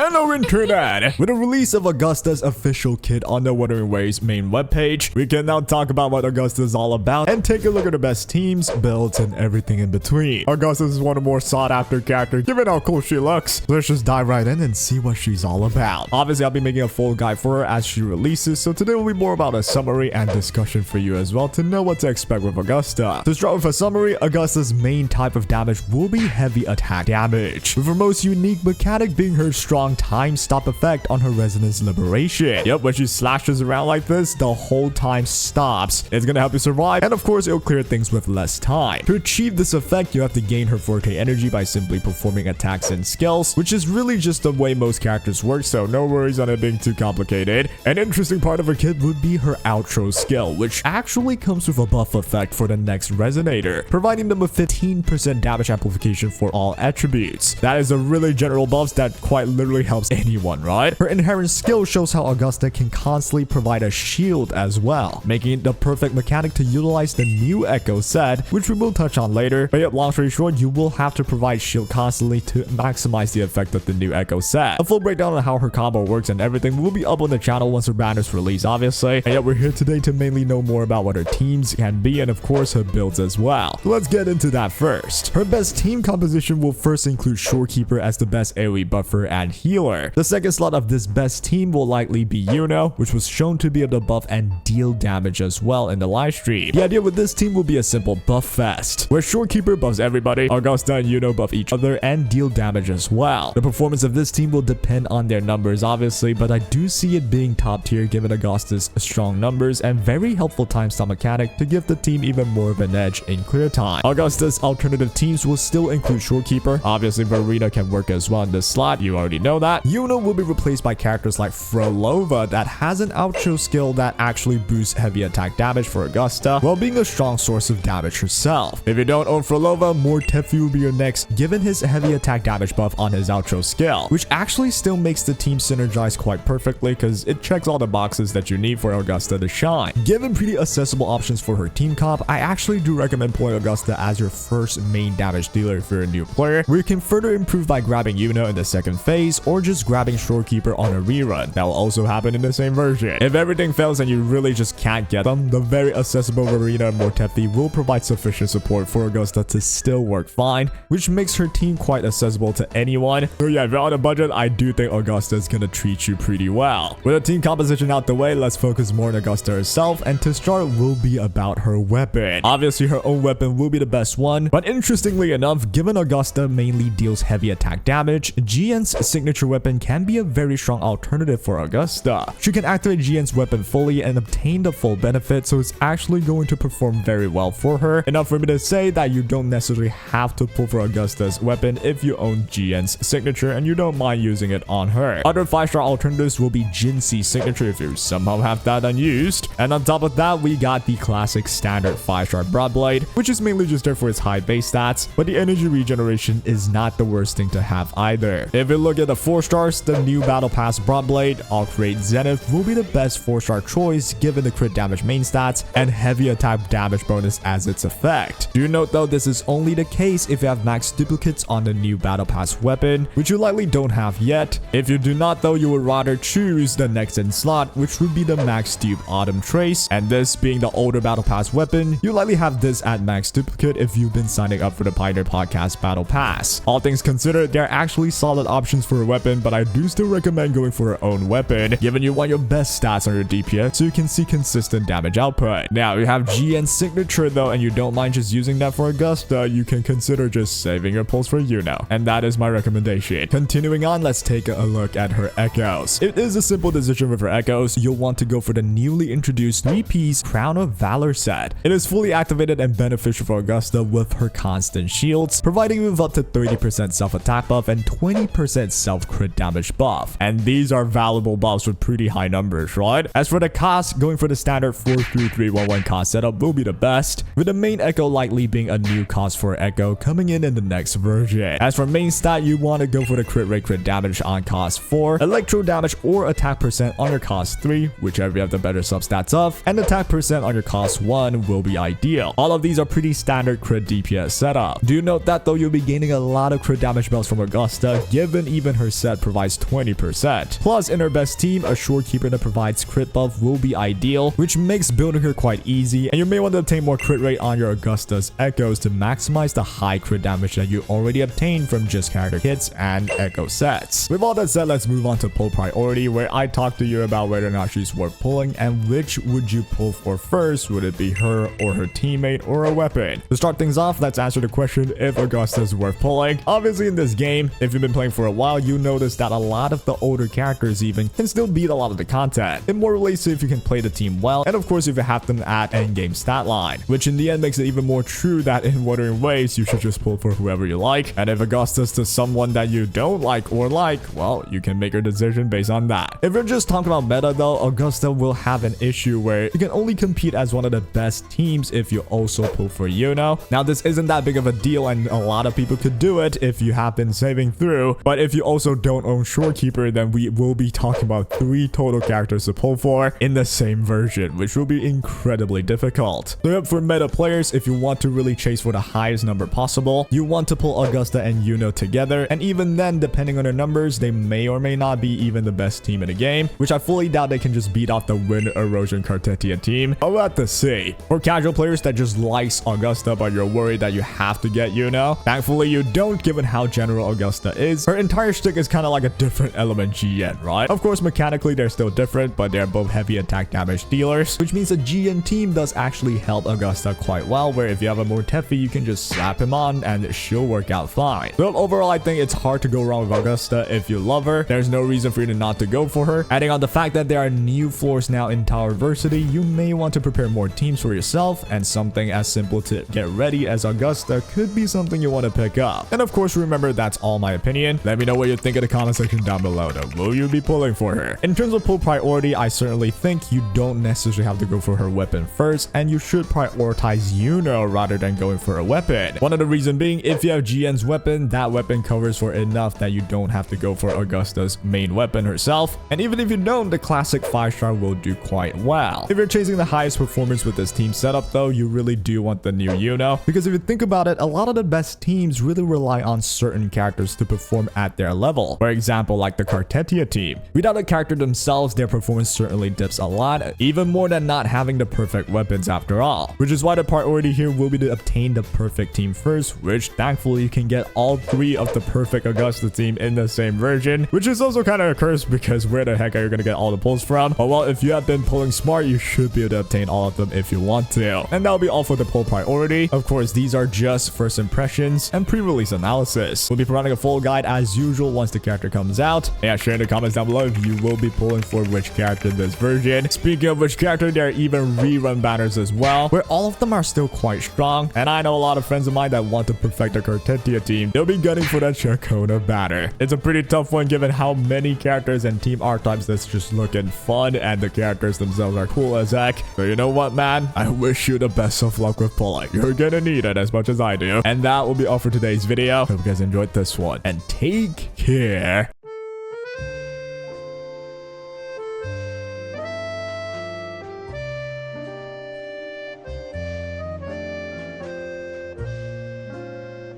Hello Internet! With the release of Augusta's official kit on the Wuthering Waves main webpage, we can now talk about what Augusta is all about and take a look at the best teams, builds, and everything in between. Augusta is one of the more sought after characters given how cool she looks. So let's just dive right in and see what she's all about. Obviously, I'll be making a full guide for her as she releases, so today will be more about a summary and discussion for you as well to know what to expect with Augusta. To start with a summary, Augusta's main type of damage will be heavy attack damage, with her most unique mechanic being her strong time stop effect on her resonance liberation. Yep, when she slashes around like this, the whole time stops. It's gonna help you survive, and of course it'll clear things with less time. To achieve this effect, you have to gain her forte energy by simply performing attacks and skills, which is really just the way most characters work, so no worries on it being too complicated. An interesting part of her kit would be her outro skill, which actually comes with a buff effect for the next resonator, providing them with 15% damage amplification for all attributes. That is a really general buff that quite literally helps anyone, right? Her inherent skill shows how Augusta can constantly provide a shield as well, making it the perfect mechanic to utilize the new Echo set, which we will touch on later. But yep, long story short, you will have to provide shield constantly to maximize the effect of the new Echo set. A full breakdown on how her combo works and everything will be up on the channel once her banner's released, obviously. And yet we're here today to mainly know more about what her teams can be and of course her builds as well. So let's get into that first. Her best team composition will first include Shorekeeper as the best AoE buffer and healer. The second slot of this best team will likely be Iuno, which was shown to be able to buff and deal damage as well in the live stream. The idea with this team will be a simple buff fest, where Shorekeeper buffs everybody, Augusta and Iuno buff each other and deal damage as well. The performance of this team will depend on their numbers obviously, but I do see it being top tier given Augusta's strong numbers and very helpful time stop mechanic to give the team even more of an edge in clear time. Augusta's alternative teams will still include Shorekeeper. Obviously Verena can work as well in this slot, you already know that. Iuno will be replaced by characters like Frolova that has an outro skill that actually boosts heavy attack damage for Augusta while being a strong source of damage herself. If you don't own Frolova, Mortefi will be your next given his heavy attack damage buff on his outro skill, which actually still makes the team synergize quite perfectly because it checks all the boxes that you need for Augusta to shine. Given pretty accessible options for her team comp, I actually do recommend playing Augusta as your first main damage dealer if you're a new player, where you can further improve by grabbing Iuno in the second phase or just grabbing Shorekeeper on a rerun. That will also happen in the same version. If everything fails and you really just can't get them, the very accessible Verena and Mortefi will provide sufficient support for Augusta to still work fine, which makes her team quite accessible to anyone. So yeah, if you're on a budget, I do think Augusta is gonna treat you pretty well. With the team composition out the way, let's focus more on Augusta herself, and to start will be about her weapon. Obviously her own weapon will be the best one, but interestingly enough, given Augusta mainly deals heavy attack damage, GN's signature weapon can be a very strong alternative for Augusta. She can activate GN's weapon fully and obtain the full benefit, so it's actually going to perform very well for her. Enough for me to say that you don't necessarily have to pull for Augusta's weapon if you own GN's signature and you don't mind using it on her. Other 5-star alternatives will be Jinxi's signature if you somehow have that unused. And on top of that, we got the classic standard 5-star Broadblade, which is mainly just there for its high base stats, but the energy regeneration is not the worst thing to have either. If you look at the 4 stars, the new Battle Pass Broadblade, All-Create Zenith will be the best 4-star choice given the crit damage main stats and heavy attack damage bonus as its effect. Do note though, this is only the case if you have max duplicates on the new Battle Pass weapon, which you likely don't have yet. If you do not though, you would rather choose the next in slot, which would be the max dupe Autumn Trace, and this being the older Battle Pass weapon, you likely have this at max duplicate if you've been signing up for the Pioneer Podcast Battle Pass. All things considered, there are actually solid options for a weapon, but I do still recommend going for your own weapon, given you want your best stats on your DPS so you can see consistent damage output. Now, you have GN's signature though, and you don't mind just using that for Augusta, you can consider just saving your pulse for Iuno, and that is my recommendation. Continuing on, let's take a look at her echoes. It is a simple decision with her echoes. You'll want to go for the newly introduced 3-piece Crown of Valor set. It is fully activated and beneficial for Augusta with her constant shields, providing you with up to 30% self-attack buff and 20% self-crit damage buff. And these are valuable buffs with pretty high numbers, right? As for the cost, going for the standard 43311 cost setup will be the best, with the main Echo likely being a new cost for Echo coming in the next version. As for main stat, you want to go for the crit rate crit damage on cost 4, electro damage or attack percent on your cost 3, whichever you have the better substats of, and attack percent on your cost 1 will be ideal. All of these are pretty standard crit DPS setup. Do note that though, you'll be gaining a lot of crit damage buffs from Augusta, given even her her set provides 20%. Plus, in her best team, a shorekeeper that provides crit buff will be ideal, which makes building her quite easy, and you may want to obtain more crit rate on your Augusta's echoes to maximize the high crit damage that you already obtained from just character kits and echo sets. With all that said, let's move on to pull priority, where I talk to you about whether or not she's worth pulling and which would you pull for first. Would it be her or her teammate or a weapon? To start things off, let's answer the question if Augusta is worth pulling. Obviously, in this game, if you've been playing for a while, you notice that a lot of the older characters even can still beat a lot of the content. It more relates to if you can play the team well, and of course if you have them at endgame stat line, which in the end makes it even more true that in Wuthering Waves you should just pull for whoever you like, and if Augusta's to someone that you don't like or like, well, you can make your decision based on that. If you're just talking about meta though, Augusta will have an issue where you can only compete as one of the best teams if you also pull for Iuno. Now this isn't that big of a deal and a lot of people could do it if you have been saving through, but if you also don't own shorekeeper, then we will be talking about 3 total characters to pull for in the same version, which will be incredibly difficult. So for meta players, if you want to really chase for the highest number possible, you want to pull Augusta and Iuno together, and even then, depending on their numbers, they may or may not be even the best team in the game, which I fully doubt they can just beat off the Wind Erosion Cartetia team. But we'll have to see. For casual players that just likes Augusta but you're worried that you have to get Iuno, thankfully you don't, given how general Augusta is. Her entire shtick is kind of like a different element GN, right? Of course, mechanically they're still different, but they're both heavy attack damage dealers, which means a GN team does actually help Augusta quite well, where if you have a Mortefi, you can just slap him on and she'll work out fine. So overall, I think it's hard to go wrong with Augusta if you love her. There's no reason for you to not to go for her. Adding on the fact that there are new floors now in Towerversity, you may want to prepare more teams for yourself, and something as simple to get ready as Augusta could be something you want to pick up. And of course, remember, that's all my opinion. Let me know what you think in the comment section down below though. Will you be pulling for her? In terms of pull priority, I certainly think you don't necessarily have to go for her weapon first, and you should prioritize Iuno rather than going for a weapon. One of the reasons being, if you have GN's weapon, that weapon covers for enough that you don't have to go for Augusta's main weapon herself, and even if you don't, the classic 5-star will do quite well. If you're chasing the highest performance with this team setup though, you really do want the new Iuno, because if you think about it, a lot of the best teams really rely on certain characters to perform at their level. For example, like the Cartetia team. Without the character themselves, their performance certainly dips a lot, even more than not having the perfect weapons after all. Which is why the priority here will be to obtain the perfect team first, which thankfully you can get all 3 of the perfect Augusta team in the same version, which is also kind of a curse because where the heck are you going to get all the pulls from? But well, if you have been pulling smart, you should be able to obtain all of them if you want to. And that'll be all for the pull priority. Of course, these are just first impressions and pre-release analysis. We'll be providing a full guide as usual once the character comes out. Yeah, share in the comments down below if you will be pulling for which character in this version. Speaking of which character, there are even rerun banners as well, where all of them are still quite strong, and I know a lot of friends of mine that want to perfect the Cartetia team. They'll be gunning for that Chacona banner. It's a pretty tough one given how many characters and team archetypes that's just looking fun, and the characters themselves are cool as heck. So you know what, man? I wish you the best of luck with pulling. You're gonna need it as much as I do. And that will be all for today's video. Hope you guys enjoyed this one, and take care.